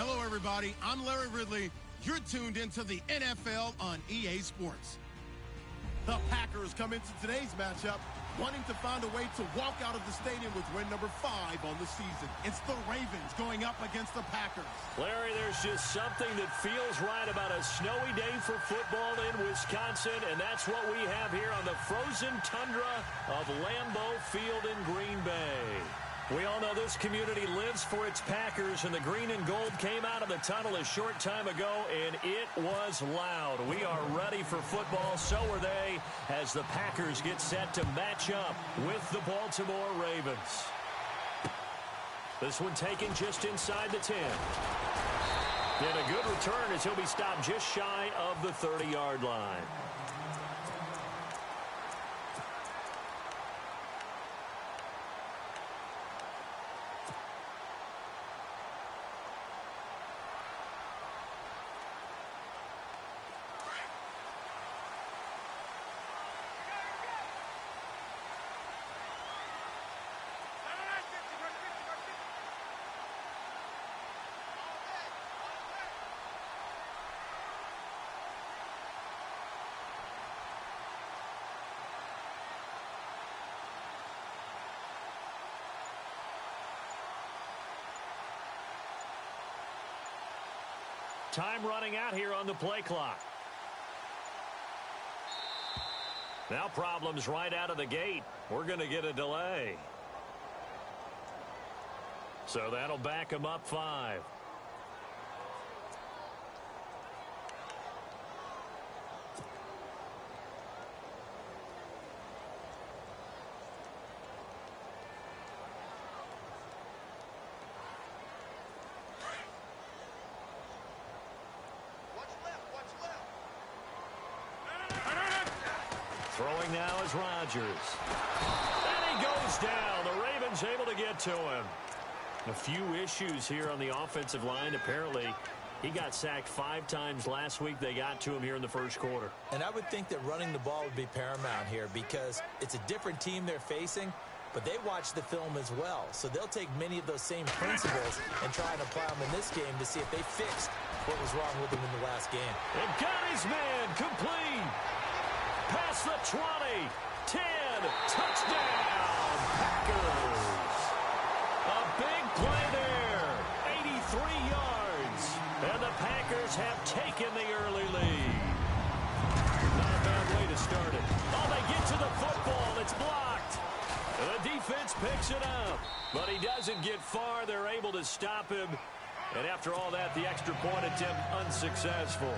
Hello, everybody. I'm Larry Ridley. You're tuned into the NFL on EA Sports. The Packers come into today's matchup wanting to find a way to walk out of the stadium with win number 5 on the season. It's the Ravens going up against the Packers. Larry, there's just something that feels right about a snowy day for football in Wisconsin, and that's what we have here on the frozen tundra of Lambeau Field in Green Bay. We all know this community lives for its Packers, and the green and gold came out of the tunnel a short time ago, and it was loud. We are ready for football, so are they, as the Packers get set to match up with the Baltimore Ravens. This one taken just inside the 10. And a good return as he'll be stopped just shy of the 30-yard line. Time running out here on the play clock. Now problems right out of the gate. We're going to get a delay. So that'll back him up 5. Throwing now is Rodgers. And he goes down. The Ravens able to get to him. A few issues here on the offensive line. Apparently, he got sacked 5 times last week. They got to him here in the first quarter. And I would think that running the ball would be paramount here because it's a different team they're facing, but they watch the film as well. So they'll take many of those same principles and try and apply them in this game to see if they fixed what was wrong with them in the last game. And got his man complete. Past the 20. 10. Touchdown. Packers. A big play there. 83 yards. And the Packers have taken the early lead. Not a bad way to start it. Oh, they get to the football. It's blocked. The defense picks it up. But he doesn't get far. They're able to stop him. And after all that, the extra point attempt unsuccessful.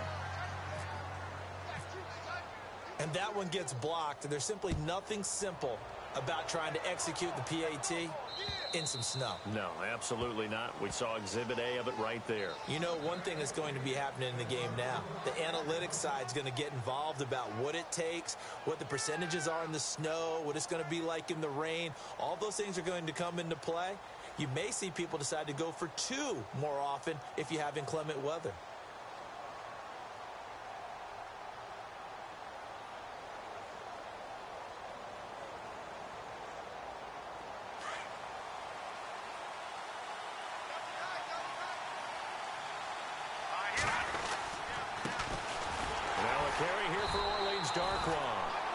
And that one gets blocked. There's simply nothing simple about trying to execute the PAT in some snow. No, absolutely not. We saw Exhibit A of it right there. You know, one thing that's going to be happening in the game now, the analytics side is going to get involved about what it takes, what the percentages are in the snow, what it's going to be like in the rain. All those things are going to come into play. You may see people decide to go for 2 more often if you have inclement weather.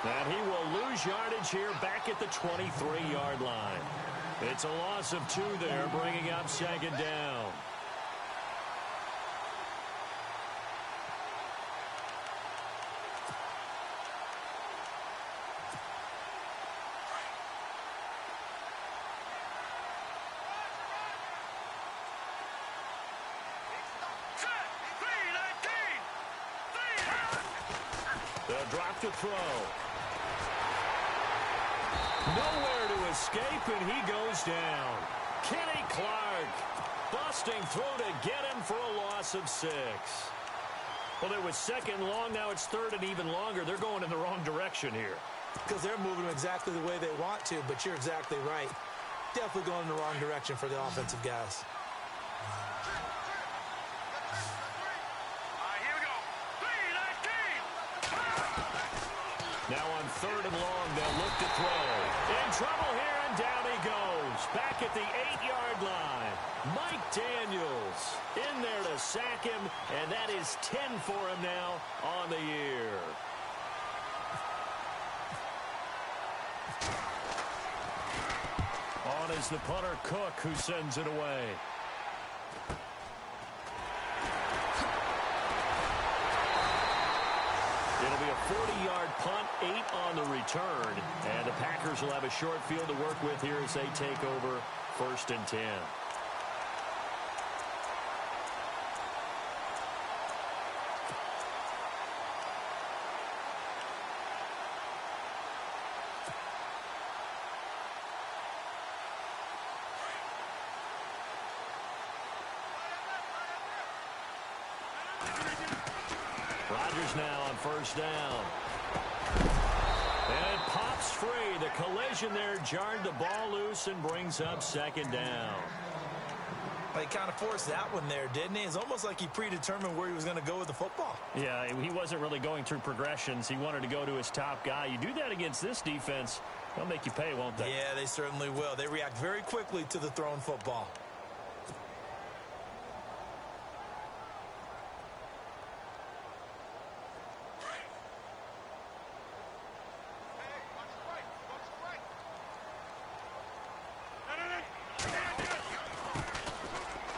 And he will lose yardage here back at the 23-yard line. It's a loss of 2 there, bringing up 2nd down. They'll drop to throw. Nowhere to escape, and he goes down. Kenny Clark busting through to get him for a loss of 6. Well, it was 2nd long. Now it's 3rd and even longer. They're going in the wrong direction here. Because they're moving exactly the way they want to, but you're exactly right. Definitely going in the wrong direction for the offensive guys. Now on 3rd and long, they'll look to throw. In trouble here, and down he goes. Back at the 8-yard line. Mike Daniels in there to sack him, and that is 10 for him now on the year. On is the punter, Cook, who sends it away. It'll be a 40-yard punt, 8 on the return. And the Packers will have a short field to work with here as they take over 1st and 10. Rodgers now on 1st down. And it pops free. The collision there jarred the ball loose and brings up 2nd down. Well, he kind of forced that one there, didn't he? It's almost like he predetermined where he was going to go with the football. Yeah, he wasn't really going through progressions. He wanted to go to his top guy. You do that against this defense, they'll make you pay, won't they? Yeah, they certainly will. They react very quickly to the thrown football.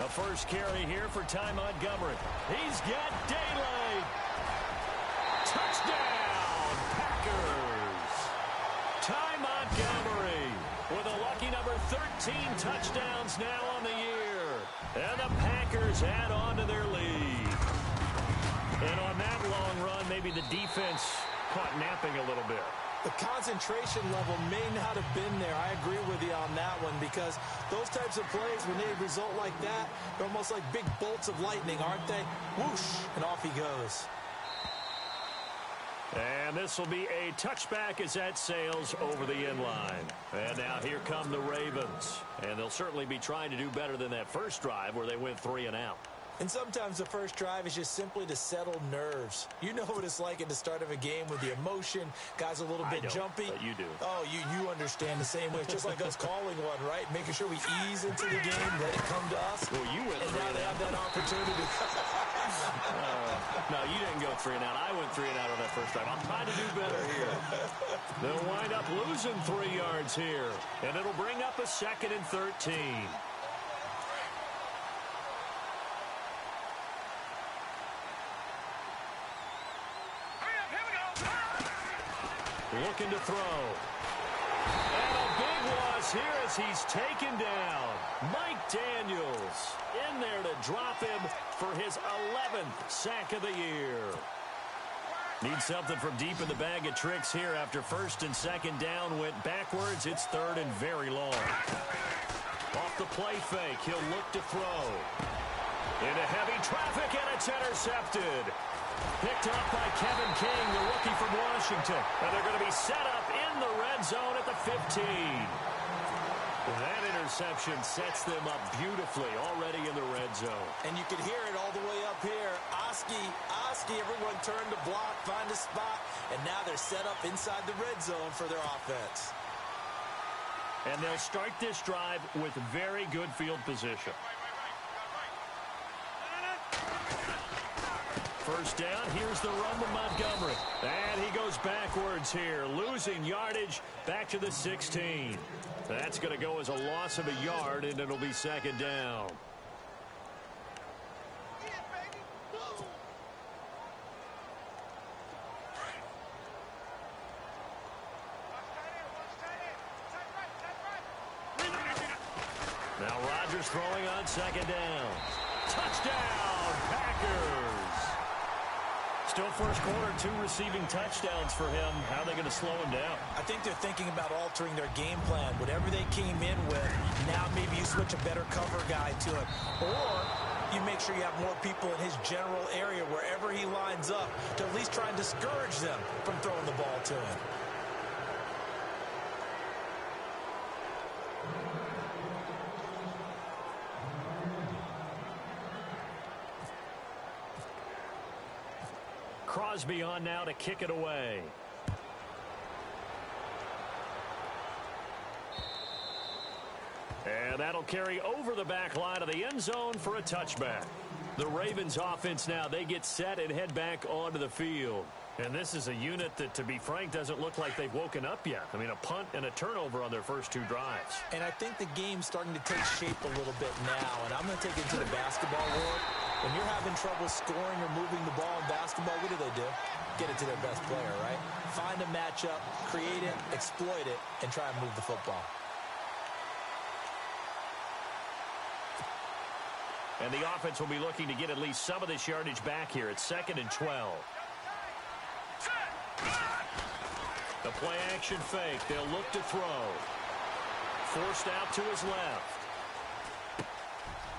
A The first carry here for Ty Montgomery. He's got daylight. Touchdown, Packers. Ty Montgomery with a lucky number 13 touchdowns now on the year. And the Packers add on to their lead. And on that long run, maybe the defense caught napping a little bit. The concentration level may not have been there. I agree with you on that one because those types of plays, when they result like that, they're almost like big bolts of lightning, aren't they? Whoosh, and off he goes. And this will be a touchback as that sails over the end line. And now here come the Ravens. And they'll certainly be trying to do better than that first drive where they went 3 and out. And sometimes the first drive is just simply to settle nerves. You know what it's like at the start of a game with the emotion. Guys a little bit jumpy. But you do. Oh, you understand the same way. It's just like us calling one, right? Making sure we ease into the game, let it come to us. Well, you went and now they have that opportunity. No, you didn't go 3 and out. I went 3 and out on that first drive. I'm trying to do better here. They'll wind up losing 3 yards here. And it'll bring up a 2nd and 13. Looking to throw. And a big loss here as he's taken down. Mike Daniels in there to drop him for his 11th sack of the year. Need something from deep in the bag of tricks here after 1st and 2nd down went backwards. It's 3rd and very long. Off the play fake, he'll look to throw. Into heavy traffic, and it's intercepted. Picked up by Kevin King, the rookie from Washington. And they're going to be set up in the red zone at the 15. That interception sets them up beautifully already in the red zone. And you can hear it all the way up here. Oski, everyone turned to block, find a spot. And now they're set up inside the red zone for their offense. And they'll start this drive with very good field position. First down, here's the run to Montgomery. And he goes backwards here, losing yardage back to the 16. That's going to go as a loss of a yard, and it'll be 2nd down. Now Rodgers throwing on 2nd down. Touchdown, Packers. Still first quarter, 2 receiving touchdowns for him. How are they going to slow him down? I think they're thinking about altering their game plan. Whatever they came in with, now maybe you switch a better cover guy to it. Or you make sure you have more people in his general area wherever he lines up to at least try and discourage them from throwing the ball to him. Crosby on now to kick it away. And that'll carry over the back line of the end zone for a touchback. The Ravens offense now, they get set and head back onto the field. And this is a unit that, to be frank, doesn't look like they've woken up yet. I mean, a punt and a turnover on their first 2 drives. And I think the game's starting to take shape a little bit now. And I'm going to take it to the basketball world. When you're having trouble scoring or moving the ball in basketball, what do? Get it to their best player, right? Find a matchup, create it, exploit it, and try and move the football. And the offense will be looking to get at least some of this yardage back here. It's 2nd and 12. The play action fake. They'll look to throw. Forced out to his left.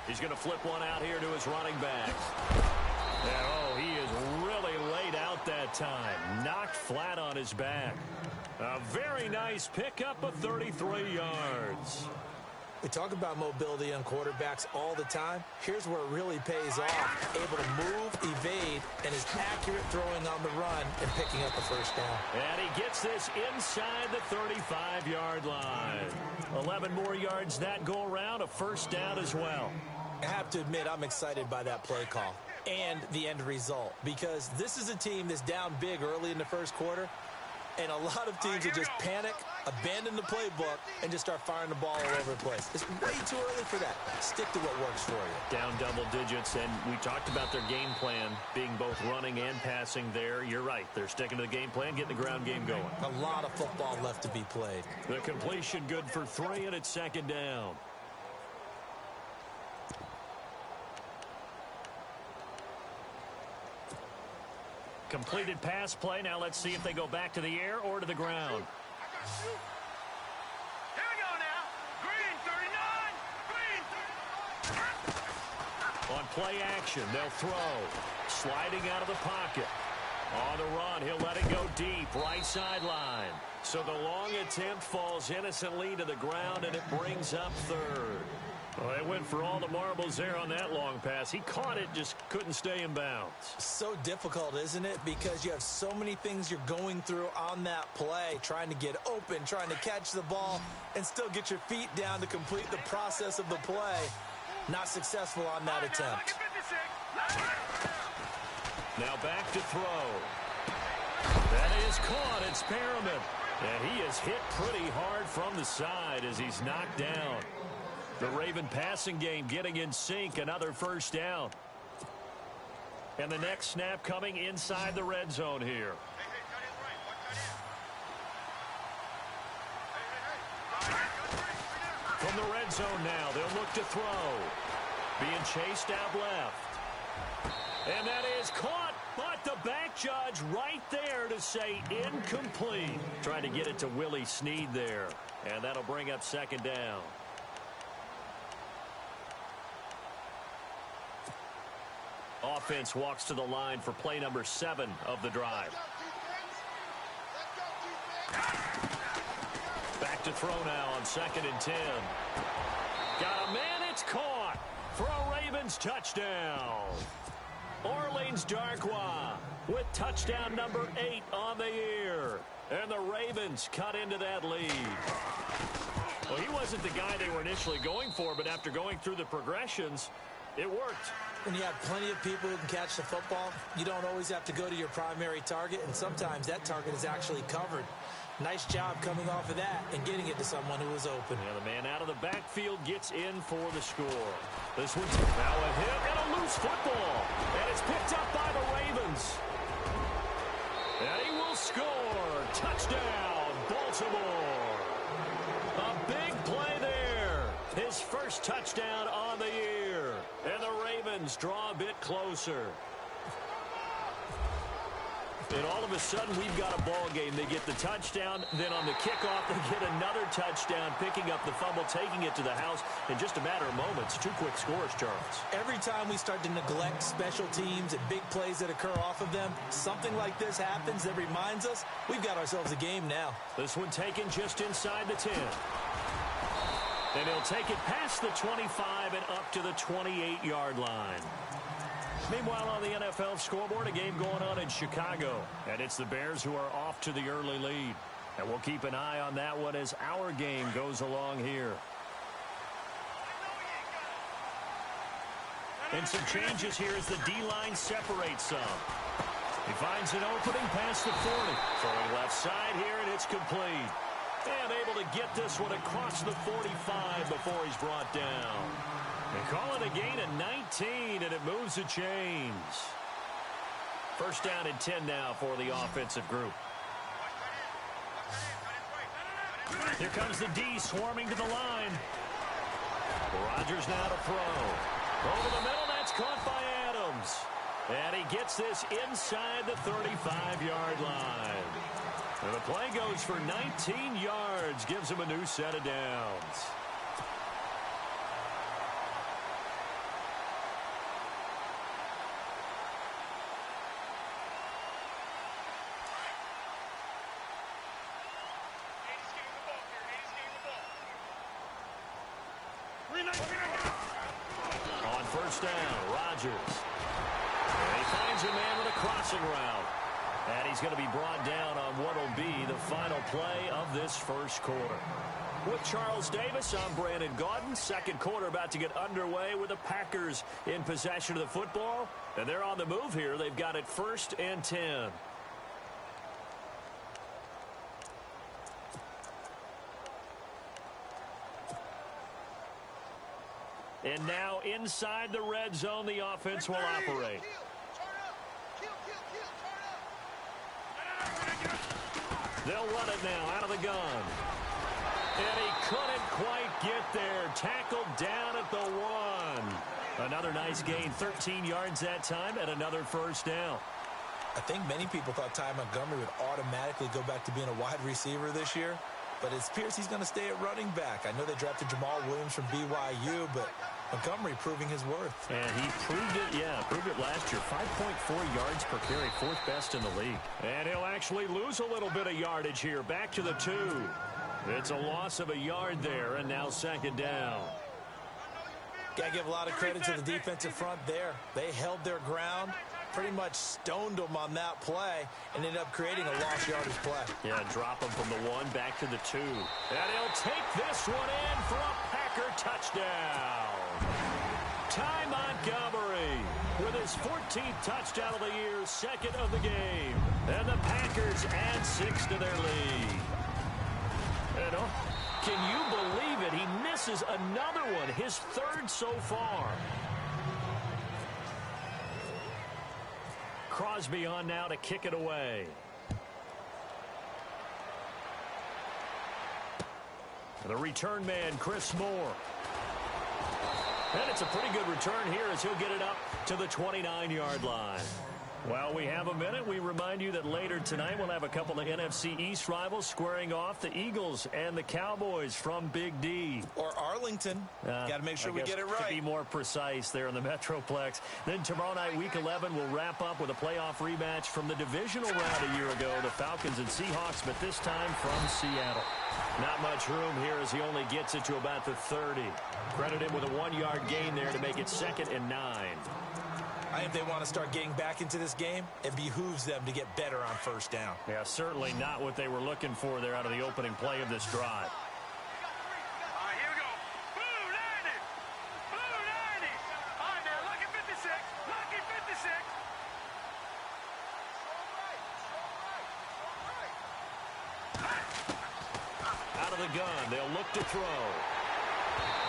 He's going to flip one out here to his running back. And, oh, he is really laid out that time. Knocked flat on his back. A very nice pickup of 33 yards. We talk about mobility on quarterbacks all the time. Here's where it really pays off. Able to move, evade, and is accurate throwing on the run and picking up the first down. And he gets this inside the 35-yard line. 11 more yards that go around, a first down as well. I have to admit, I'm excited by that play call and the end result, because this is a team that's down big early in the first quarter. And a lot of teams will just panic, abandon the playbook, and just start firing the ball all over the place. It's way too early for that. Stick to what works for you. Down double digits, and we talked about their game plan being both running and passing there. You're right. They're sticking to the game plan, getting the ground game going. A lot of football left to be played. The completion good for 3, and it's second down. Completed pass play. Now let's see if they go back to the air or to the ground. Here we go now. Green 39. Green 39. On play action, they'll throw. Sliding out of the pocket. On the run, he'll let it go deep. Right sideline. So the long attempt falls innocently to the ground, and it brings up third. Well, they went for all the marbles there on that long pass. He caught it, just couldn't stay in bounds. So difficult, isn't it? Because you have so many things you're going through on that play, trying to get open, trying to catch the ball, and still get your feet down to complete the process of the play. Not successful on that attempt. Now back to throw. That is caught. It's Perriman. And he is hit pretty hard from the side as he's knocked down. The Raven passing game getting in sync. Another first down. And the next snap coming inside the red zone here. From the red zone now, they'll look to throw. Being chased out left. And that is caught, but the back judge right there to say incomplete. Trying to get it to Willie Snead there. And that'll bring up second down. Offense walks to the line for play number 7 of the drive. Back to throw now on 2nd and 10. Got a man, it's caught for a Ravens touchdown. Orleans Darkwa with touchdown number 8 on the year. And the Ravens cut into that lead. Well, he wasn't the guy they were initially going for, but after going through the progressions, it worked. When you have plenty of people who can catch the football, you don't always have to go to your primary target, and sometimes that target is actually covered. Nice job coming off of that and getting it to someone who was open. Yeah, the man out of the backfield gets in for the score. This one's now a hit and a loose football. And it's picked up by the Ravens. And he will score. Touchdown, Baltimore. A big play there. His first touchdown on the year. And the Ravens draw a bit closer. And all of a sudden, we've got a ball game. They get the touchdown. Then on the kickoff, they get another touchdown, picking up the fumble, taking it to the house in just a matter of moments. 2 quick scores, Charles. Every time we start to neglect special teams and big plays that occur off of them, something like this happens that reminds us we've got ourselves a game now. This one taken just inside the 10. And he'll take it past the 25 and up to the 28-yard line. Meanwhile, on the NFL scoreboard, a game going on in Chicago. And it's the Bears who are off to the early lead. And we'll keep an eye on that one as our game goes along here. And some changes here as the D-line separates some. He finds an opening past the 40. Throwing left side here, and it's complete. And able to get this one across the 45 before he's brought down. They call it a gain of 19, and it moves the chains. First down and 10 now for the offensive group. Here comes the D swarming to the line. Rodgers now to throw. Over the middle, that's caught by Adams. And he gets this inside the 35-yard line. And the play goes for 19 yards, gives him a new set of downs. On first down, Rodgers. And he finds a man with a crossing route. And he's going to be brought down on what will be the final play of this first quarter. With Charles Davis, I'm Brandon Gaudin. Second quarter about to get underway with the Packers in possession of the football. And they're on the move here. They've got it 1st and 10. And now inside the red zone, the offense will operate. They'll run it now out of the gun. And he couldn't quite get there. Tackled down at the 1. Another nice gain, 13 yards that time, and another first down. I think many people thought Ty Montgomery would automatically go back to being a wide receiver this year, but it appears he's going to stay at running back. I know they drafted Jamal Williams from BYU, but Montgomery proving his worth. And he proved it last year. 5.4 yards per carry, 4th best in the league. And he'll actually lose a little bit of yardage here. Back to the 2. It's a loss of a yard there, and now second down. Got to give a lot of credit to the defensive front there. They held their ground, pretty much stoned them on that play, and ended up creating a lost yardage play. Yeah, drop them from the 1 back to the 2. And he'll take this one in for a Packer touchdown. Ty Montgomery with his 14th touchdown of the year, 2nd of the game. And the Packers add 6 to their lead. And can you believe it? He misses another one, his 3rd so far. Crosby on now to kick it away. The return man, Chris Moore. And it's a pretty good return here as he'll get it up to the 29-yard line. Well, we have a minute. We remind you that later tonight we'll have a couple of NFC East rivals squaring off, the Eagles and the Cowboys from Big D. Or Arlington. Got to make sure we get it right. To be more precise there in the Metroplex. Then tomorrow night, Week 11, we'll wrap up with a playoff rematch from the divisional round a year ago, the Falcons and Seahawks, but this time from Seattle. Not much room here as he only gets it to about the 30. Credit him with a 1-yard gain there to make it 2nd and 9. I think if they want to start getting back into this game, it behooves them to get better on first down. Yeah, certainly not what they were looking for there out of the opening play of this drive. All right, here we go. Blue 90. Blue 90. All right, now, lucky 56. Lucky 56. Out of the gun, they'll look to throw.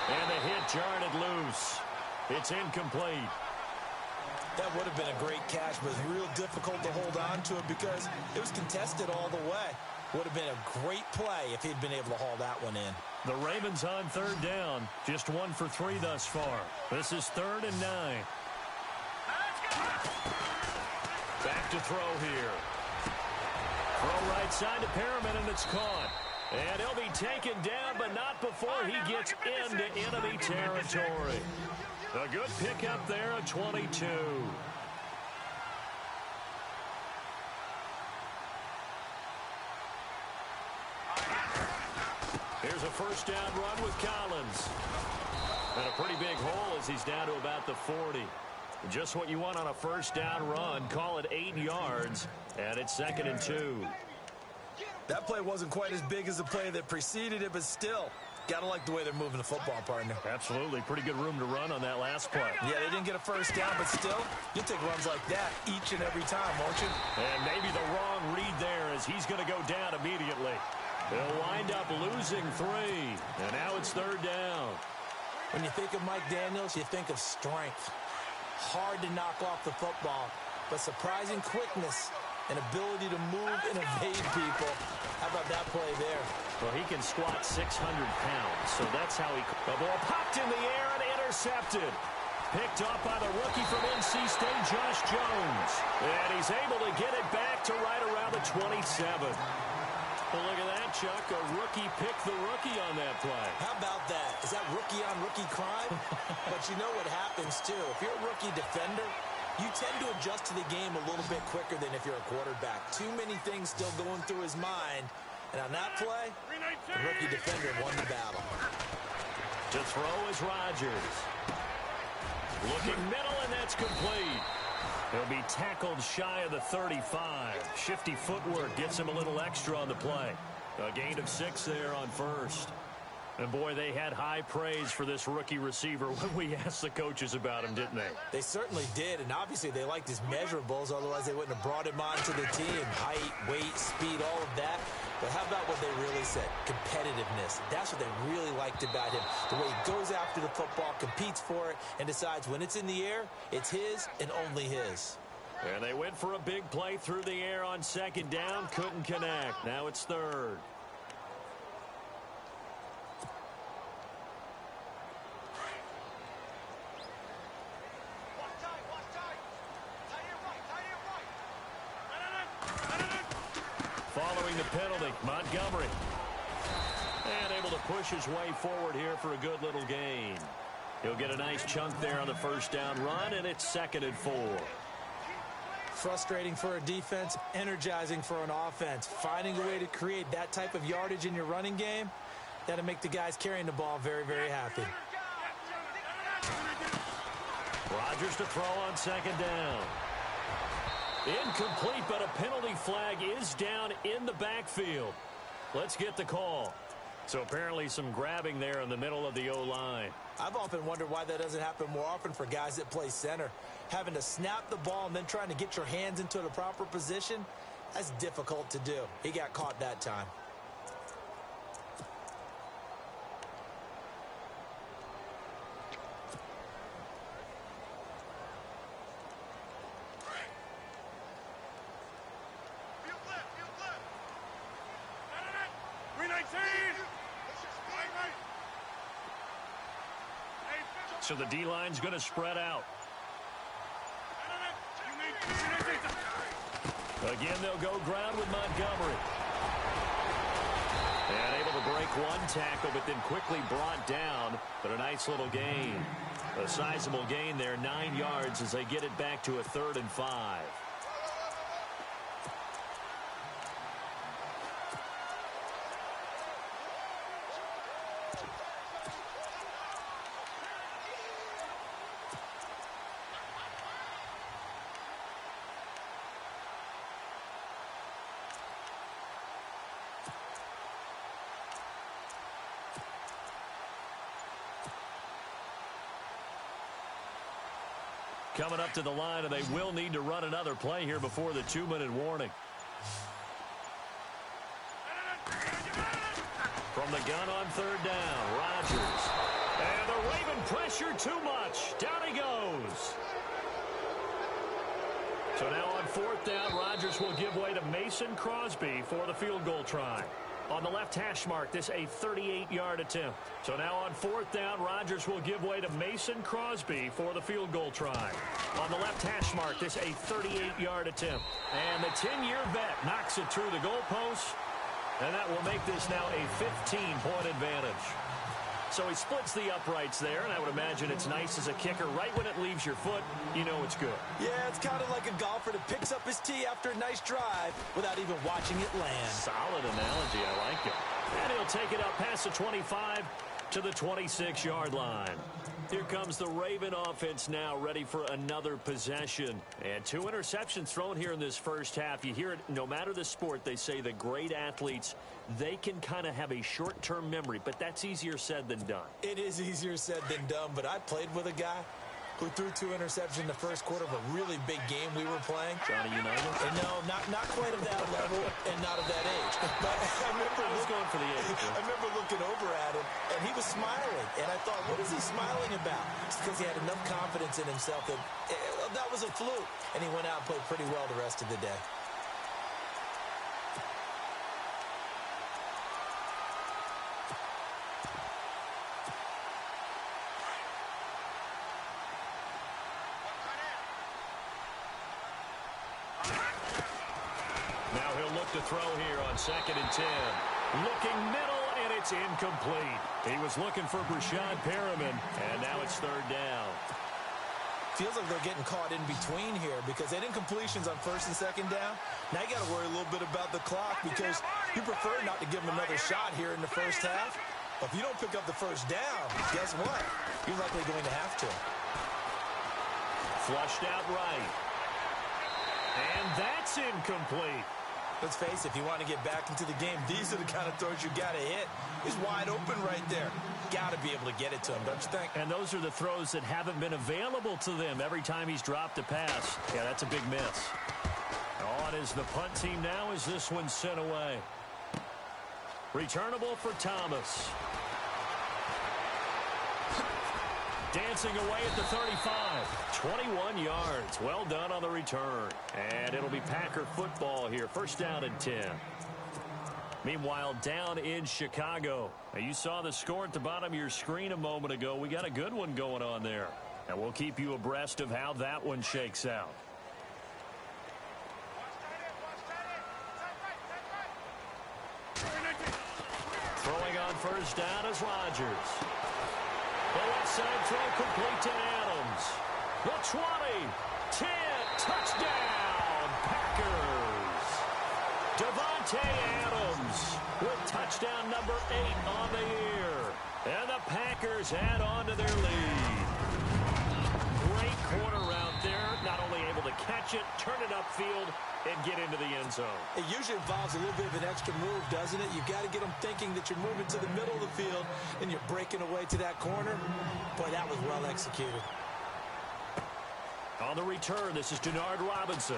And the hit jarred it loose. It's incomplete. That would have been a great catch, but it's real difficult to hold on to it because it was contested all the way. Would have been a great play if he'd been able to haul that one in. The Ravens on 3rd down. Just 1 for 3 thus far. This is 3rd and 9. Back to throw here. Throw right side to Perriman, and it's caught. And he'll be taken down, but not before he gets into enemy territory. A good pickup there at 22. Here's a first down run with Collins. And a pretty big hole as he's down to about the 40. Just what you want on a first down run. Call it 8 yards. And it's 2nd and 2. That play wasn't quite as big as the play that preceded it, but still, gotta like the way they're moving the football, partner. Absolutely. Pretty good room to run on that last play. Yeah, they didn't get a first down, but still, you'll take runs like that each and every time, won't you? And maybe the wrong read there as he's going to go down immediately. They'll wind up losing 3. And now it's 3rd down. When you think of Mike Daniels, you think of strength. Hard to knock off the football, but surprising quickness and ability to move and evade people. How about that play there? Well, he can squat 600 pounds, so that's how he... The ball popped in the air and intercepted. Picked off by the rookie from NC State, Josh Jones. And he's able to get it back to right around the 27. Well, look at that, Chuck. A rookie picked the rookie on that play. How about that? Is that rookie-on-rookie crime? But you know what happens, too. If you're a rookie defender, you tend to adjust to the game a little bit quicker than if you're a quarterback. Too many things still going through his mind. And on that play, the rookie defender won the battle. To throw is Rodgers. Looking middle, and that's complete. He'll be tackled shy of the 35. Shifty footwork gets him a little extra on the play. A gain of 6 there on first. And, boy, they had high praise for this rookie receiver when we asked the coaches about him, didn't they? They certainly did, and obviously they liked his measurables. Otherwise, they wouldn't have brought him onto the team. Height, weight, speed, all of that. But how about what they really said? Competitiveness. That's what they really liked about him. The way he goes after the football, competes for it, and decides when it's in the air, it's his and only his. And they went for a big play through the air on second down. Couldn't connect. Now it's third. Following the penalty, Montgomery. And able to push his way forward here for a good little gain. He'll get a nice chunk there on the first down run, and it's 2nd and 4. Frustrating for a defense, energizing for an offense. Finding a way to create that type of yardage in your running game, that'll make the guys carrying the ball very, very happy. Rodgers to throw on second down. Incomplete, but a penalty flag is down in the backfield. Let's get the call. So apparently some grabbing there in the middle of the O-line. I've often wondered why that doesn't happen more often for guys that play center. Having to snap the ball and then trying to get your hands into the proper position, that's difficult to do. He got caught that time. So the D-line's going to spread out. Again, they'll go ground with Montgomery. And able to break one tackle, but then quickly brought down. But a nice little gain. A sizable gain there, 9 yards as they get it back to a 3rd and 5. Coming up to the line, and they will need to run another play here before the 2-minute warning. From the gun on 3rd down, Rodgers. And the Raven pressure too much. Down he goes. So now on 4th down, Rodgers will give way to Mason Crosby for the field goal try. On the left hash mark, this a 38-yard attempt. So now on 4th down, Rodgers will give way to Mason Crosby for the field goal try. On the left hash mark, this a 38-yard attempt. And the 10-year vet knocks it through the goalpost. And that will make this now a 15-point advantage. So he splits the uprights there, and I would imagine it's nice as a kicker. Right when it leaves your foot, you know it's good. Yeah, it's kind of like a golfer that picks up his tee after a nice drive without even watching it land. Solid analogy. I like it. And he'll take it up past the 25 to the 26-yard line. Here comes the Raven offense now, ready for another possession. And 2 interceptions thrown here in this first half. You hear it, no matter the sport, they say the great athletes, they can kind of have a short-term memory, but that's easier said than done. It is easier said than done, but I played with a guy who threw 2 interceptions in the first quarter of a really big game we were playing. Johnny Unitas? No, not quite of that level and not of that age. But I was going for the age. I remember looking over at him, and he was smiling. And I thought, what is he smiling about? It's because he had enough confidence in himself that that was a fluke. And he went out and played pretty well the rest of the day. To throw here on 2nd and 10. Looking middle, and it's incomplete. He was looking for Brashad Perriman, and now it's 3rd down. Feels like they're getting caught in between here because they had incompletions on 1st and 2nd down. Now you got to worry a little bit about the clock because you prefer not to give them another shot here in the first half. But if you don't pick up the 1st down, guess what? You're likely going to have to. Flushed out right. And that's incomplete. Let's face it, if you want to get back into the game, these are the kind of throws you got to hit. He's wide open right there. Got to be able to get it to him, don't you think? And those are the throws that haven't been available to them every time he's dropped a pass. Yeah, that's a big miss. On is the punt team now as this one's sent away. Returnable for Thomas. Dancing away at the 35. 21 yards. Well done on the return. And it'll be Packer football here. First down and 10. Meanwhile, down in Chicago. Now, you saw the score at the bottom of your screen a moment ago. We got a good one going on there. And we'll keep you abreast of how that one shakes out. Throwing on first down is Rodgers. The left side throw complete to Adams. The 20, 10, touchdown, Packers. Devontae Adams with touchdown number 8 on the year. And the Packers add on to their lead. Great corner route there. Not only able to catch it, turn it upfield, and get into the end zone. It usually involves a little bit of an extra move, doesn't it? You've got to get them thinking that you're moving to the middle of the field and you're breaking away to that corner. Boy, that was well executed. On the return, this is Denard Robinson.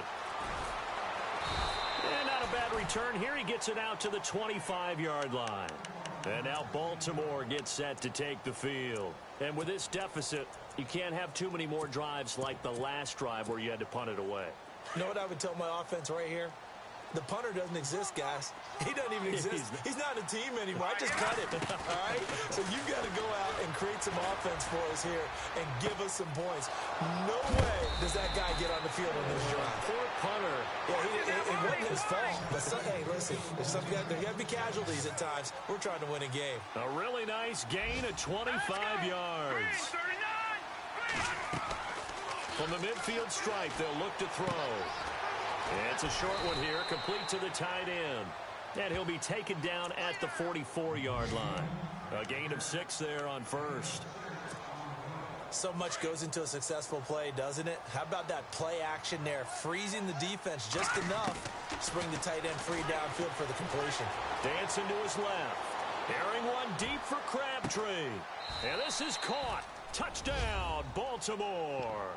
And not a bad return here. He gets it out to the 25-yard line. And now Baltimore gets set to take the field. And with this deficit, you can't have too many more drives like the last drive where you had to punt it away. You know what I would tell my offense right here? The punter doesn't exist, guys. He doesn't even exist. He's not a team anymore. I just cut him, all right? So you've got to go out and create some offense for us here and give us some points. No way does that guy get on the field on this drive. Poor punter. Yeah, it wasn't his fault. But hey, listen, there got to be casualties at times. We're trying to win a game. A really nice gain of 25 yards. From the midfield stripe, they'll look to throw. It's a short one here, complete to the tight end. And he'll be taken down at the 44-yard line. A gain of 6 there on first. So much goes into a successful play, doesn't it? How about that play action there? Freezing the defense just enough to bring the tight end free downfield for the completion. Dancing to his left. Airing one deep for Crabtree. And this is caught. Touchdown, Baltimore.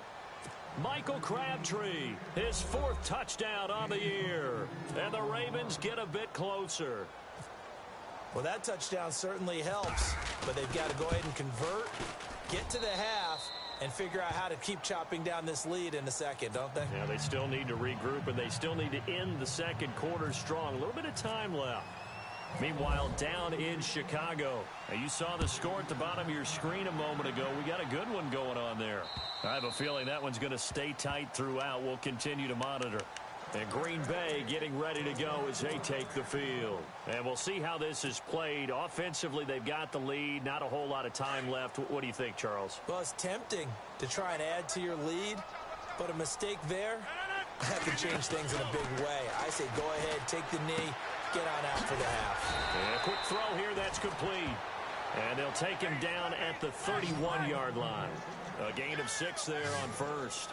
Michael Crabtree, his 4th touchdown on the year. And the Ravens get a bit closer. Well, that touchdown certainly helps, but they've got to go ahead and convert, get to the half, and figure out how to keep chopping down this lead in the second, don't they? Yeah, they still need to regroup, and they still need to end the second quarter strong. A little bit of time left. Meanwhile, down in Chicago. Now, you saw the score at the bottom of your screen a moment ago. We got a good one going on there. I have a feeling that one's going to stay tight throughout. We'll continue to monitor. And Green Bay getting ready to go as they take the field. And we'll see how this is played. Offensively, they've got the lead. Not a whole lot of time left. What do you think, Charles? Well, it's tempting to try and add to your lead, but a mistake there that could change things in a big way. I say go ahead, take the knee, get on out for the half. And a quick throw here, that's complete. And they'll take him down at the 31-yard line. A gain of 6 there on first.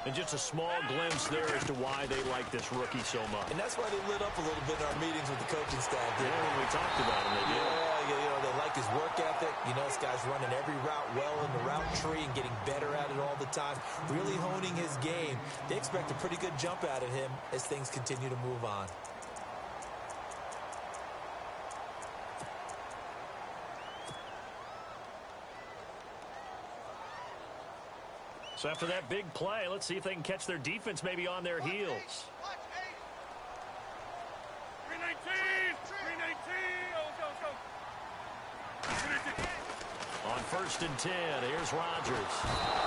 And just a small glimpse there as to why they like this rookie so much. And that's why they lit up a little bit in our meetings with the coaching staff. Yeah, when we talked about him, they did. Yeah, they like his work ethic. You know, this guy's running every route well in the route tree and getting better at it all the time. Really honing his game. They expect a pretty good jump out of him as things continue to move on. So after that big play, let's see if they can catch their defense maybe on their heels. 319! 319! On first and 10, here's Rodgers.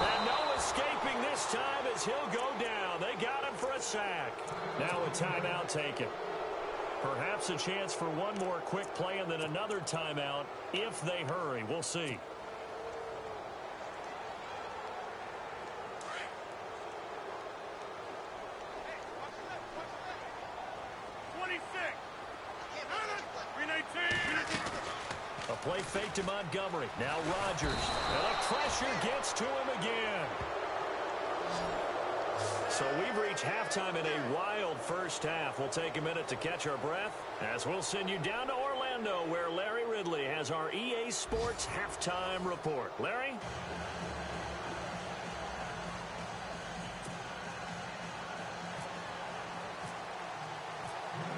And no escaping this time as he'll go down. They got him for a sack. Now a timeout taken. Perhaps a chance for one more quick play and then another timeout if they hurry. We'll see. 319! A play fake to Montgomery. Now Rodgers. And the pressure gets to him again. So we've reached halftime in a wild first half. We'll take a minute to catch our breath as we'll send you down to Orlando where Larry Ridley has our EA Sports halftime report. Larry?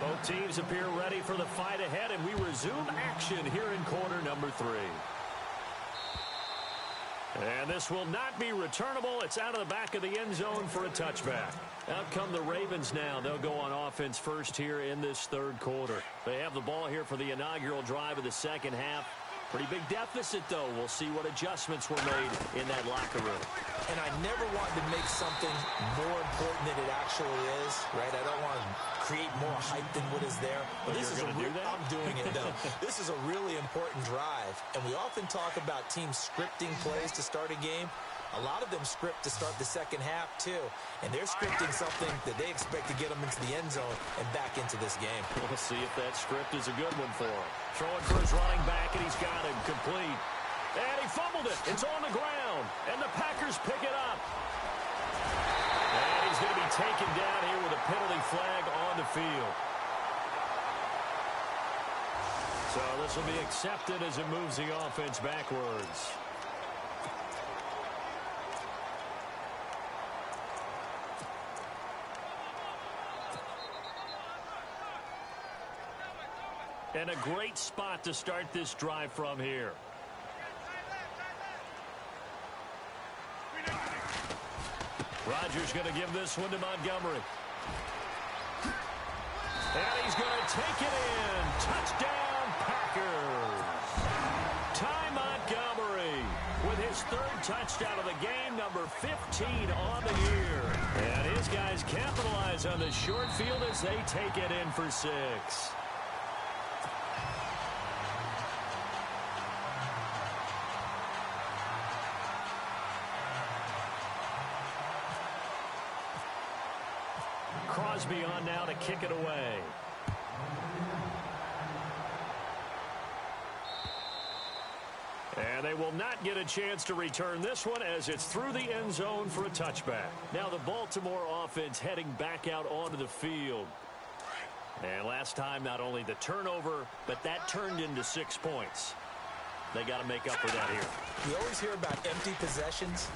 Both teams appear ready for the fight ahead, and we resume action here in quarter number 3. And this will not be returnable. It's out of the back of the end zone for a touchback. Out come the Ravens now. They'll go on offense first here in this third quarter. They have the ball here for the inaugural drive of the second half. Pretty big deficit, though. We'll see what adjustments were made in that locker room. And I never wanted to make something more important than it actually is, right? I don't want to create more hype than what is there. But this is I'm doing it, though. This is a really important drive. And we often talk about teams scripting plays to start a game. A lot of them script to start the second half, too. And they're scripting something that they expect to get them into the end zone and back into this game. We'll see if that script is a good one for him. Throwing for his running back, and he's got him complete. And he fumbled it. It's on the ground. And the Packers pick it up. And he's going to be taken down here with a penalty flag on the field. So this will be accepted as it moves the offense backwards. And a great spot to start this drive from here. Rodgers going to give this one to Montgomery. And he's going to take it in. Touchdown, Packers. Ty Montgomery with his third touchdown of the game, number 15 on the year. And his guys capitalize on the short field as they take it in for 6. Crosby on now to kick it away. And they will not get a chance to return this one as it's through the end zone for a touchback. Now the Baltimore offense heading back out onto the field. And last time, not only the turnover, but that turned into 6 points. They got to make up for that here. We always hear about empty possessions,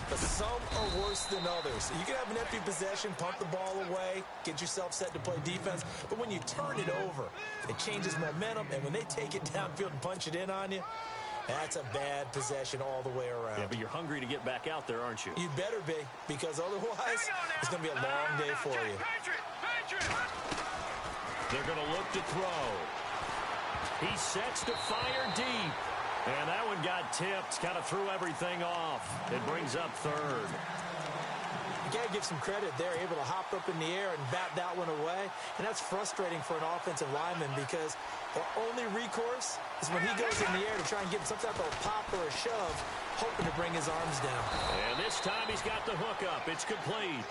but some are worse than others. You can have an empty possession, pump the ball away, get yourself set to play defense, but when you turn it over, it changes momentum, and when they take it downfield and punch it in on you, that's a bad possession all the way around. Yeah, but you're hungry to get back out there, aren't you? You better be, because otherwise, it's going to be a long day for you. They're going to look to throw. He sets to fire deep. And that one got tipped, kind of threw everything off. It brings up third. You got to give some credit. They're able to hop up in the air and bat that one away. And that's frustrating for an offensive lineman because our only recourse is when he goes in the air to try and get some type of pop or a shove, hoping to bring his arms down. And this time he's got the hook up. It's complete.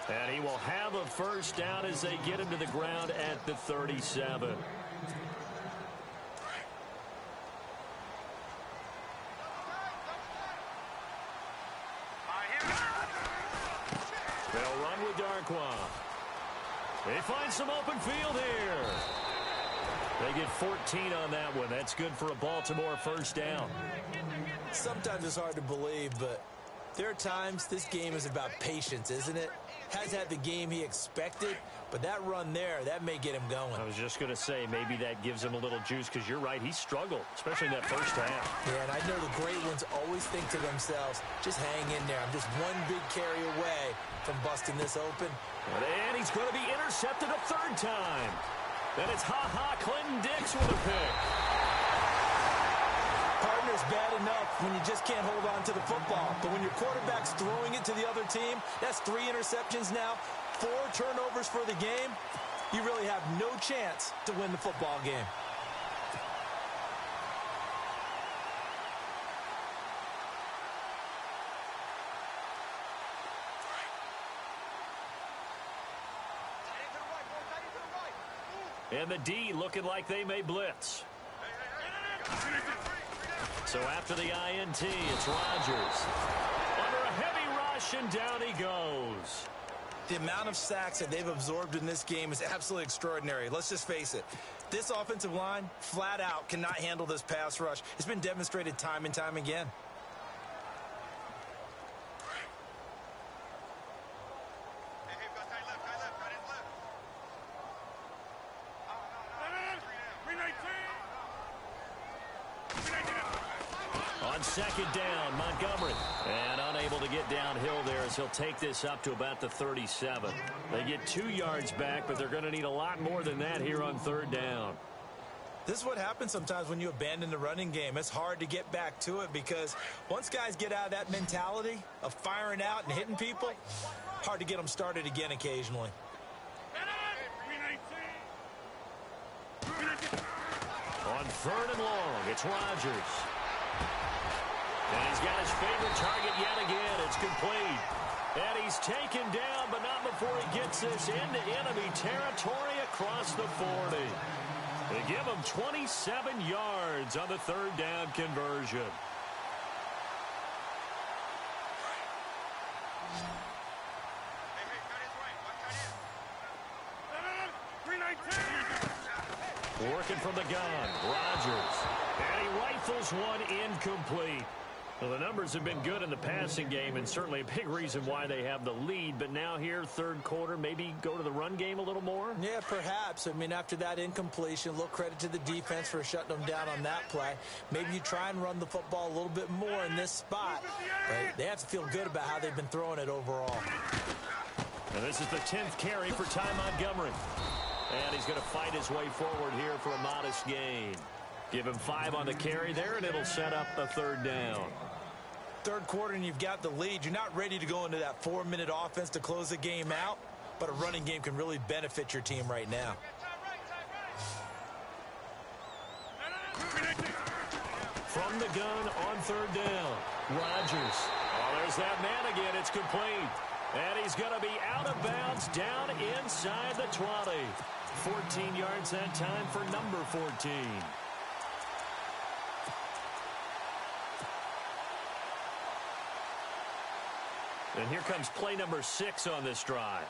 And he will have a first down as they get him to the ground at the 37. They'll run with Darkwa. They find some open field here. They get 14 on that one. That's good for a Baltimore first down. Sometimes it's hard to believe, but there are times this game is about patience, isn't it? Has had the game he expected, but that run there, that may get him going. I was just going to say, maybe that gives him a little juice, because you're right, he struggled, especially in that first half. Yeah, and I know the great ones always think to themselves, just hang in there. I'm just one big carry away from busting this open. And he's going to be intercepted a third time. Then it's Clinton Dix with a pick. Partner's bad enough when you just can't hold on to the football. But when your quarterback's throwing it to the other team, that's 3 interceptions now, 4 turnovers for the game. You really have no chance to win the football game. And the D looking like they may blitz. So after the INT, it's Rodgers. Under a heavy rush, and down he goes. The amount of sacks that they've absorbed in this game is absolutely extraordinary. Let's just face it. This offensive line, flat out, cannot handle this pass rush. It's been demonstrated time and time again. second down. Montgomery. And unable to get downhill there as he'll take this up to about the 37. They get 2 yards back, but they're going to need a lot more than that here on third down. This is what happens sometimes when you abandon the running game. It's hard to get back to it because once guys get out of that mentality of firing out and hitting people, hard to get them started again occasionally. On third and long, it's Rodgers. And he's got his favorite target yet again. It's complete. And he's taken down, but not before he gets this into enemy territory across the 40. They give him 27 yards on the third down conversion. Working from the gun, Rodgers. And he rifles one incomplete. Well, the numbers have been good in the passing game and certainly a big reason why they have the lead. But now here, third quarter, maybe go to the run game a little more? Yeah, perhaps. I mean, after that incompletion, a little credit to the defense for shutting them down on that play. Maybe you try and run the football a little bit more in this spot. But they have to feel good about how they've been throwing it overall. And this is the 10th carry for Ty Montgomery. And he's going to fight his way forward here for a modest gain. Give him 5 on the carry there, and it'll set up a third down. Third quarter, and you've got the lead. You're not ready to go into that 4-minute offense to close the game out, but a running game can really benefit your team right now. From the gun on third down, Rodgers. Oh, there's that man again. It's complete. And he's going to be out of bounds down inside the 20. 14 yards that time for number 14. And here comes play number 6 on this drive.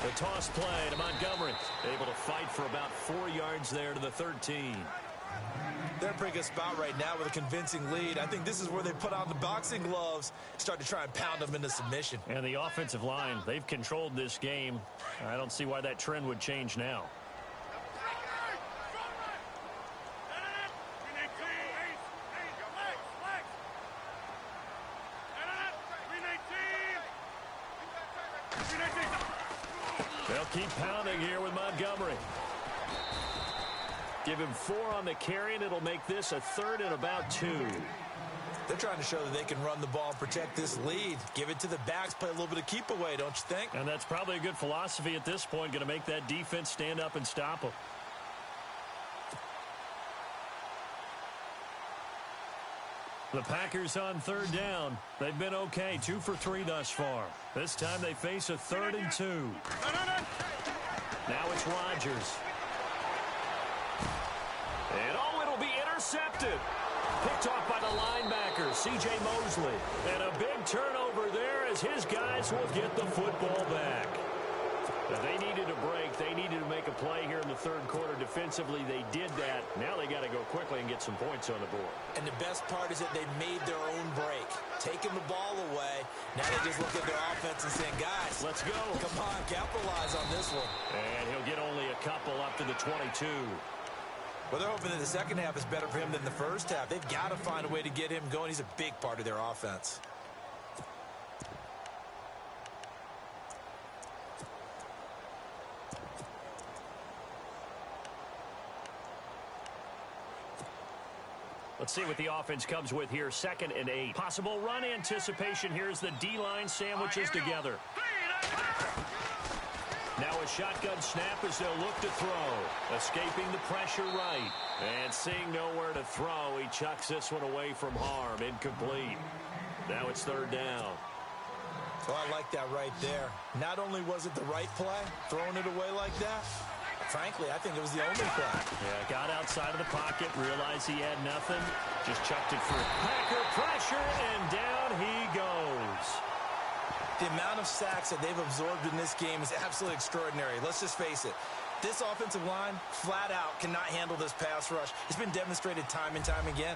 The toss play to Montgomery. Able to fight for about 4 yards there to the 13. They're in a pretty good spot right now with a convincing lead. I think this is where they put on the boxing gloves, start to try and pound them into submission. And the offensive line, they've controlled this game. I don't see why that trend would change now. They'll keep pounding here with Montgomery. Give him 4 on the carry, and it'll make this a third and about 2. They're trying to show that they can run the ball and protect this lead. Give it to the backs, play a little bit of keep away, don't you think? And that's probably a good philosophy at this point, going to make that defense stand up and stop them. The Packers on third down. They've been okay, 2 for 3 thus far. This time they face a 3rd and 2. Now it's Rodgers. And it'll be intercepted. Picked off by the linebacker, C.J. Mosley. And a big turnover there as his guys will get the football back. Now, they needed a break. They needed to make a play here in the third quarter. Defensively, they did that. Now they got to go quickly and get some points on the board. And the best part is that they made their own break. Taking the ball away. Now they just look at their offense and saying, guys, let's go. Come on, capitalize on this one. And he'll get only a couple up to the 22. Well, they're hoping that the second half is better for him than the first half. They've got to find a way to get him going. He's a big part of their offense. Let's see what the offense comes with here. 2nd and 8. Possible run anticipation. Here's the D-line sandwiches together. Now a shotgun snap as they'll look to throw. Escaping the pressure right. And seeing nowhere to throw, he chucks this one away from harm. Incomplete. Now it's 3rd down. Well, I like that right there. Not only was it the right play, throwing it away like that, frankly, I think it was the only play. Yeah, got outside of the pocket, realized he had nothing, just chucked it through. Packer pressure, and down he goes. The amount of sacks that they've absorbed in this game is absolutely extraordinary. Let's just face it. This offensive line, flat out, cannot handle this pass rush. It's been demonstrated time and time again.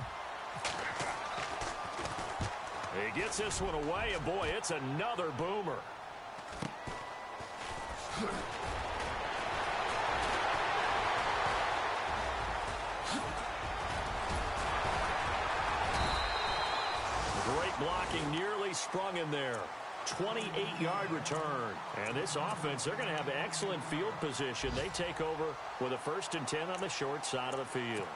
He gets this one away, and boy, it's another boomer. blocking nearly sprung him there. 28-yard return. And this offense, they're going to have excellent field position. They take over with a 1st and 10 on the short side of the field.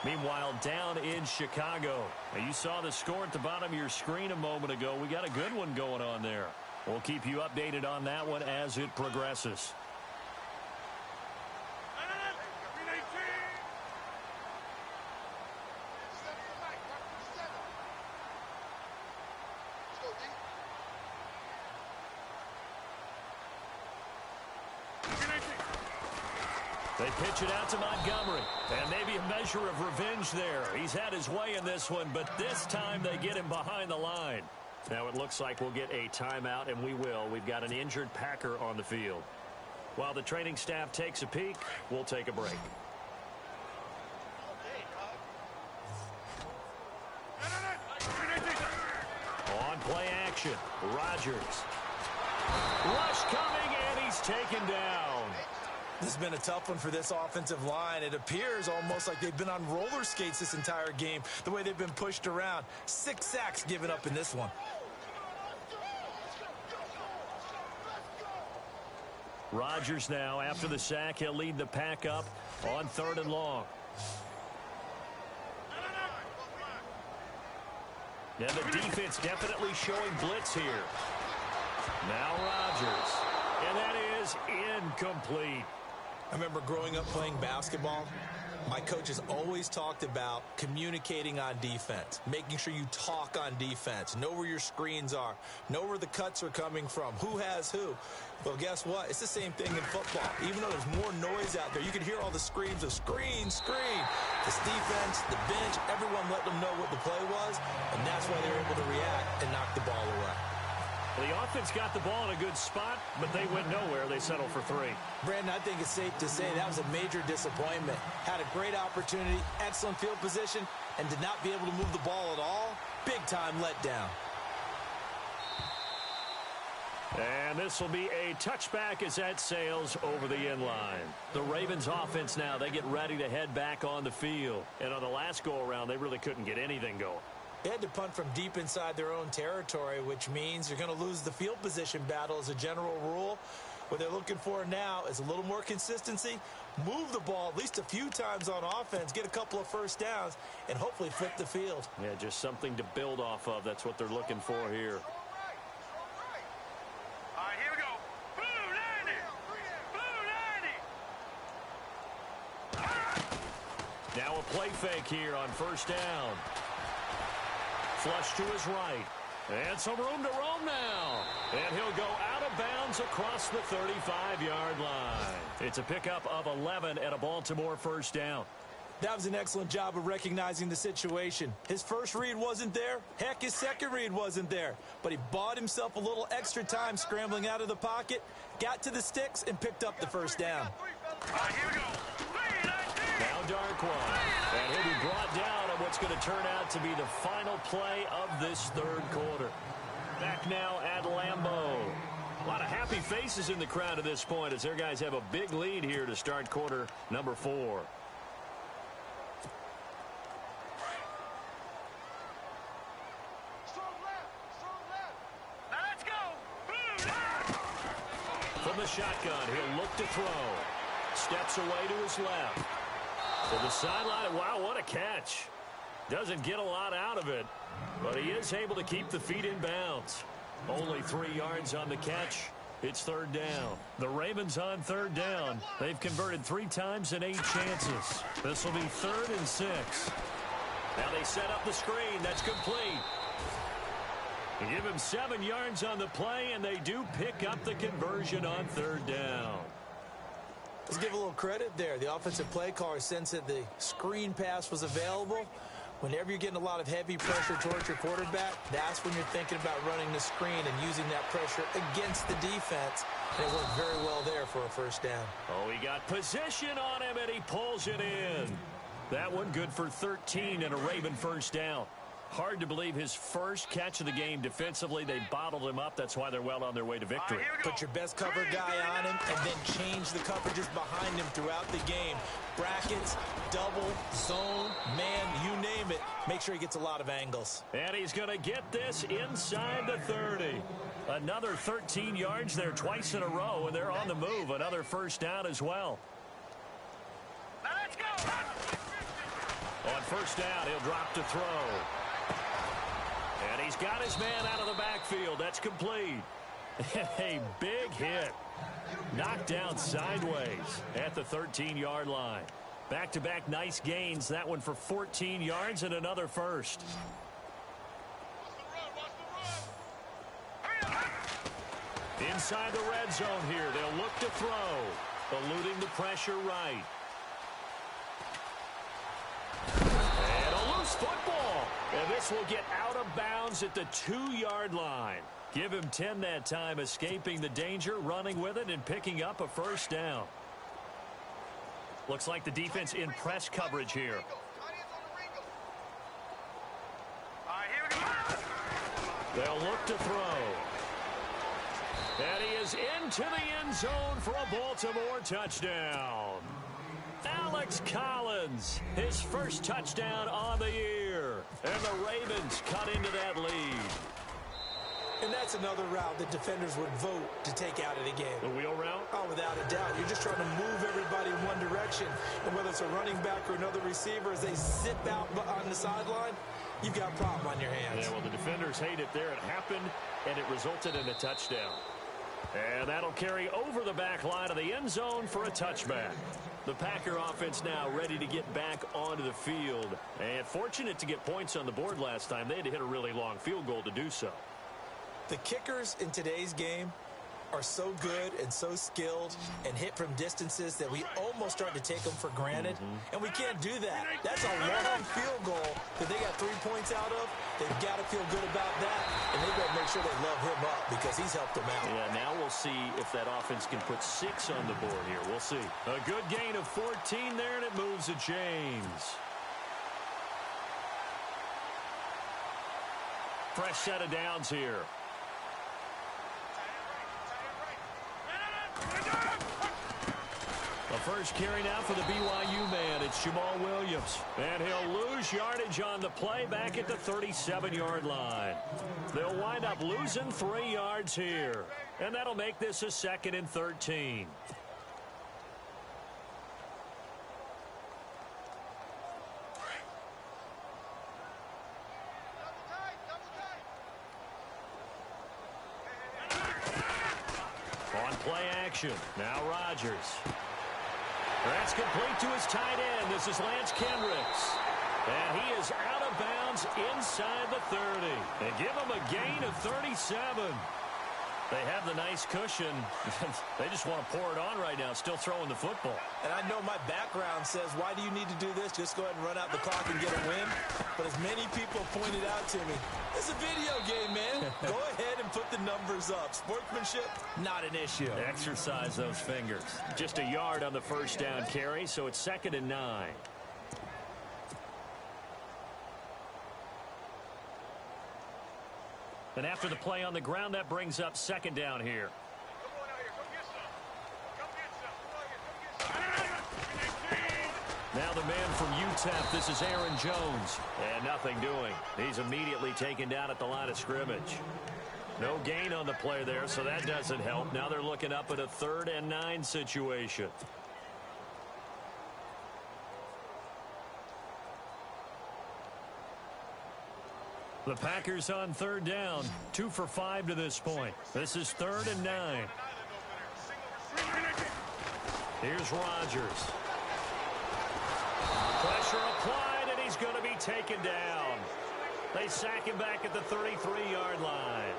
Meanwhile, down in Chicago. Now, you saw the score at the bottom of your screen a moment ago. We got a good one going on there. We'll keep you updated on that one as it progresses. They pitch it out to Montgomery. And maybe a measure of revenge there. He's had his way in this one, but this time they get him behind the line. Now it looks like we'll get a timeout, and we will. We've got an injured Packer on the field. While the training staff takes a peek, we'll take a break. On play action, Rodgers. Rush coming, and he's taken down. This has been a tough one for this offensive line. It appears almost like they've been on roller skates this entire game, the way they've been pushed around. 6 sacks given up in this one. Rodgers now, after the sack, he'll lead the pack up on 3rd and long. And the defense definitely showing blitz here. Now Rodgers. And that is incomplete. I remember growing up playing basketball. My coaches always talked about communicating on defense, making sure you talk on defense, know where your screens are, know where the cuts are coming from, who has who. Well, guess what? It's the same thing in football. Even though there's more noise out there, you can hear all the screams of screen, screen. This defense, the bench, everyone let them know what the play was, and that's why they were able to react and knock the ball away. The offense got the ball in a good spot, but they went nowhere. They settled for 3. Brandon, I think it's safe to say that was a major disappointment. Had a great opportunity, excellent field position, and did not be able to move the ball at all. Big-time letdown. And this will be a touchback as that sails over the end line. The Ravens offense now, they get ready to head back on the field. And on the last go-around, they really couldn't get anything going. They had to punt from deep inside their own territory, which means you're going to lose the field position battle as a general rule. What they're looking for now is a little more consistency, move the ball at least a few times on offense, get a couple of first downs, and hopefully flip the field. Yeah, just something to build off of. That's what they're looking for here. All right, here we go. Blue 90. Blue 90. Now a play fake here on 1st down. Flush to his right. And some room to roam now. And he'll go out of bounds across the 35-yard line. It's a pickup of 11 at a Baltimore 1st down. That was an excellent job of recognizing the situation. His first read wasn't there. Heck, his second read wasn't there. But he bought himself a little extra time scrambling out of the pocket, got to the sticks, and picked up the 1st down. All right, here we go. 319. Now Darquan. And he'll be brought down on what's going to turn out to be the final play of this 3rd quarter. Back now at Lambeau. A lot of happy faces in the crowd at this point as their guys have a big lead here to start quarter number 4. Now let's go. From the shotgun, he'll look to throw. Steps away to his left. To the sideline. Wow, what a catch. Doesn't get a lot out of it, but he is able to keep the feet in bounds. Only 3 yards on the catch. It's 3rd down. The Ravens on 3rd down. They've converted 3 times in 8 chances. This will be 3rd and 6. Now they set up the screen. That's complete. They give him 7 yards on the play, and they do pick up the conversion on 3rd down. Let's give a little credit there. The offensive play caller sensed that the screen pass was available. Whenever you're getting a lot of heavy pressure towards your quarterback, that's when you're thinking about running the screen and using that pressure against the defense. And it worked very well there for a 1st down. Oh, he got position on him, and he pulls it in. That one good for 13 and a Raven 1st down. Hard to believe his first catch of the game defensively. They bottled him up. That's why they're well on their way to victory. Put your best cover guy on him and then change the coverages behind him throughout the game. Brackets, double, zone, man, you name time it, make sure he gets a lot of angles. And he's going to get this inside the 30. Another 13 yards there twice in a row, and they're on the move. Another first down as well. Now let's go. On first down, he'll drop to throw. And he's got his man out of the backfield. That's complete. A big hit. Knocked down sideways at the 13-yard line. Back-to-back nice gains. That one for 14 yards and another first. Inside the red zone here. They'll look to throw. Eluding the pressure right. And a loose football. And this will get out of bounds at the 2-yard line. Give him 10 that time, escaping the danger, running with it, and picking up a first down. Looks like the defense in press coverage here. All right, here we go. They'll look to throw. And he is into the end zone for a Baltimore touchdown. Alex Collins, his first touchdown on the year. And the Ravens cut into that lead. And that's another route that defenders would vote to take out of the game. The wheel route? Oh, without a doubt. You're just trying to move everybody in one direction. And whether it's a running back or another receiver, as they zip out on the sideline, you've got a problem on your hands. Yeah, well, the defenders hate it there. It happened, and it resulted in a touchdown. And that'll carry over the back line of the end zone for a touchback. The Packer offense now ready to get back onto the field. And fortunate to get points on the board last time. They had to hit a really long field goal to do so. The kickers in today's game are so good and so skilled and hit from distances that we almost start to take them for granted. And we can't do that. That's a long field goal that they got 3 points out of. They've got to feel good about that, and they've got to make sure they love him up because he's helped them out. Yeah, now we'll see if that offense can put 6 on the board here. We'll see. A good gain of 14 there, and it moves the chains. Fresh set of downs here. The first carry now for the BYU man. It's Jamal Williams. And he'll lose yardage on the play back at the 37-yard line. They'll wind up losing 3 yards here. And that'll make this a 2nd and 13. On play action. Now Rodgers. That's complete to his tight end. This is Lance Kendricks. And he is out of bounds inside the 30. And give him a gain of 37. They have the nice cushion. They just want to pour it on right now, still throwing the football. And I know my background says, why do you need to do this? Just go ahead and run out the clock and get a win. But as many people pointed out to me, it's a video game, man. Go ahead and put the numbers up. Sportsmanship, not an issue. Exercise those fingers. Just a yard on the first down carry, so it's 2nd and 9. And after the play on the ground, that brings up 2nd down here. Now the man from UTEP, this is Aaron Jones. And nothing doing. He's immediately taken down at the line of scrimmage. No gain on the play there, so that doesn't help. Now they're looking up at a 3rd and 9 situation. The Packers on 3rd down. 2 for 5 to this point. This is 3rd and 9. Here's Rodgers. Pressure applied, and he's going to be taken down. They sack him back at the 33-yard line.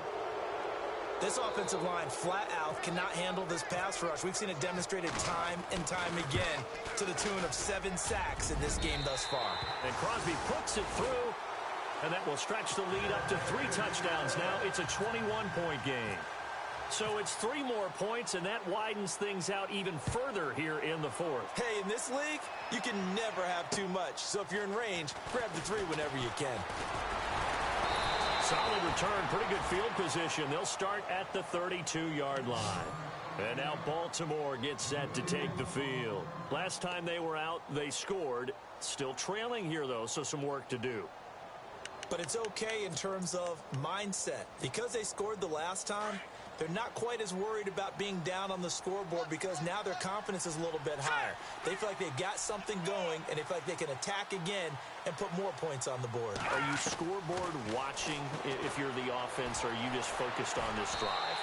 This offensive line flat out cannot handle this pass rush. We've seen it demonstrated time and time again to the tune of 7 sacks in this game thus far. And Crosby puts it through. And that will stretch the lead up to 3 touchdowns now. It's a 21-point game. So it's 3 more points, and that widens things out even further here in the 4th. Hey, in this league, you can never have too much. So if you're in range, grab the 3 whenever you can. Solid return, pretty good field position. They'll start at the 32-yard line. And now Baltimore gets set to take the field. Last time they were out, they scored. Still trailing here, though, so some work to do. But it's okay in terms of mindset. Because they scored the last time, they're not quite as worried about being down on the scoreboard because now their confidence is a little bit higher. They feel like they've got something going, and they feel like they can attack again and put more points on the board. Are you scoreboard watching if you're the offense, or are you just focused on this drive?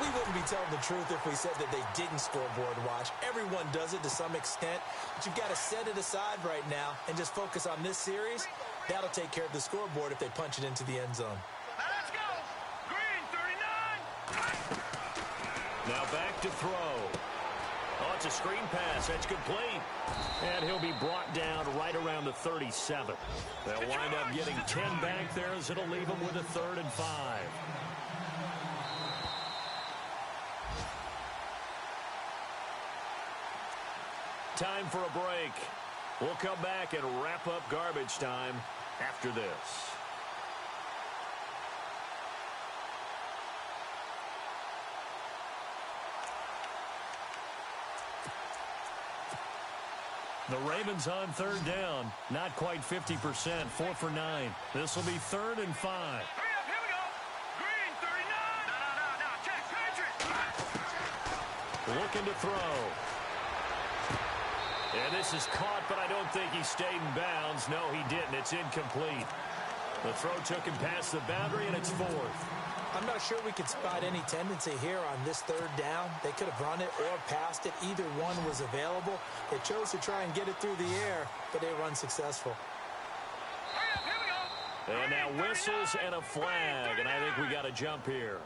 We wouldn't be telling the truth if we said that they didn't scoreboard watch. Everyone does it to some extent, but you've got to set it aside right now and just focus on this series. That'll take care of the scoreboard if they punch it into the end zone. Let's go. Green 39. Now back to throw. Oh, it's a screen pass. That's complete. And he'll be brought down right around the 37. They'll wind up getting 10 back there as it'll leave them with a 3rd and 5. Time for a break. We'll come back and wrap up garbage time after this. The Ravens on 3rd down. Not quite 50%. 4 for 9. This will be 3rd and 5. Hurry up, here we go. Green 39. No. Check, Patrick. Looking to throw. And this is caught, but I don't think he stayed in bounds. No, he didn't. It's incomplete. The throw took him past the boundary, and it's 4th. I'm not sure we could spot any tendency here on this 3rd down. They could have run it or passed it. Either one was available. They chose to try and get it through the air, but they were unsuccessful. Hurry up, here we go. And now whistles and a flag, and I think we got a jump here.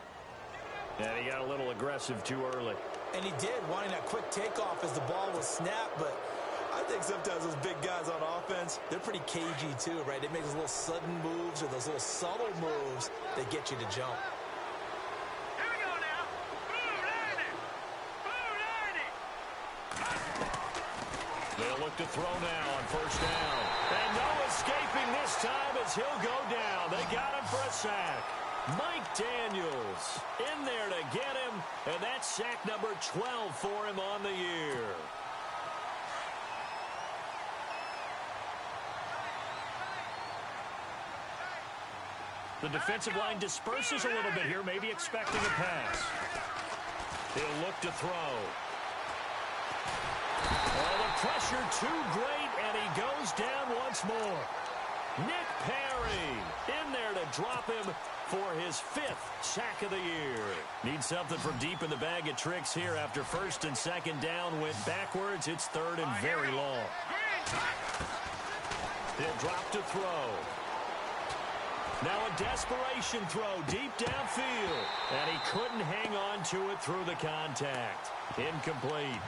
And he got a little aggressive too early. And he did, wanting that quick takeoff as the ball was snapped, but I think sometimes those big guys on offense, they're pretty cagey too, right? They make those little sudden moves or those little subtle moves that get you to jump. Here we go now. Blue 90. They'll look to throw now on 1st down. And no escaping this time as he'll go down. They got him for a sack. Mike Daniels in there to get him, and that's sack number 12 for him on the year. The defensive line disperses a little bit here, maybe expecting a pass. He'll look to throw. Oh, the pressure too great, and he goes down once more. Nick Perry in there to drop him for his 5th sack of the year. Needs something from deep in the bag of tricks here after 1st and 2nd down went backwards. It's 3rd and very long. He'll drop to throw. Now a desperation throw deep downfield. And he couldn't hang on to it through the contact. Incomplete.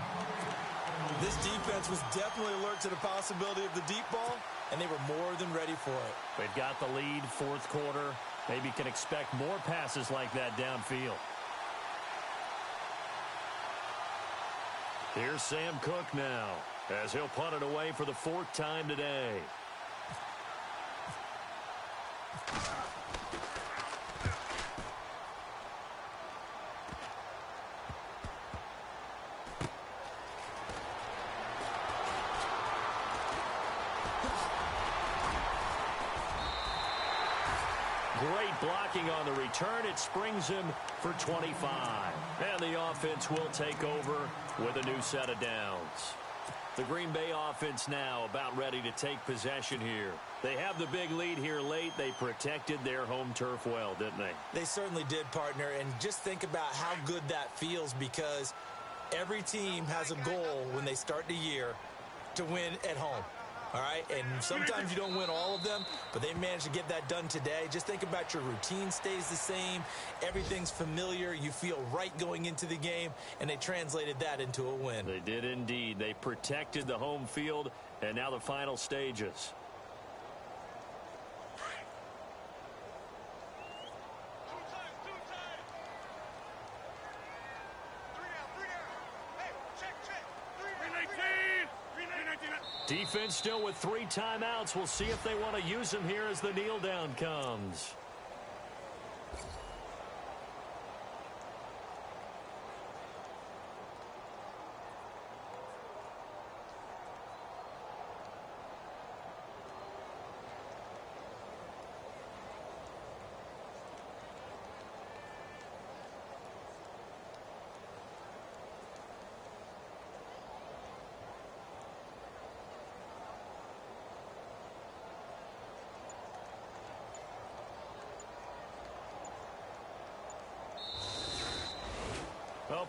This defense was definitely alert to the possibility of the deep ball, and they were more than ready for it. They've got the lead, 4th quarter. Maybe can expect more passes like that downfield. Here's Sam Cook now, as he'll punt it away for the 4th time today. Great blocking on the return. It springs him for 25. And the offense will take over with a new set of downs. The Green Bay offense now about ready to take possession here. They have the big lead here late. They protected their home turf well, didn't they? They certainly did, partner. And just think about how good that feels, because every team has a goal when they start the year to win at home. All right, and sometimes you don't win all of them, but they managed to get that done today. Just think about your routine stays the same. Everything's familiar. You feel right going into the game, and they translated that into a win. They did indeed. They protected the home field, and now the final stages. Defense still with 3 timeouts. We'll see if they want to use them here as the kneel down comes.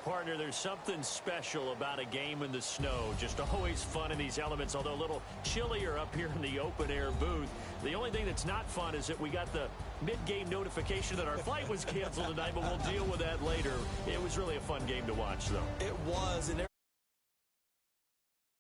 Partner, there's something special about a game in the snow. Just always fun in these elements, although a little chillier up here in the open-air booth. The only thing that's not fun is that we got the mid-game notification that our flight was canceled tonight, but we'll deal with that later. It was really a fun game to watch, though. It was, and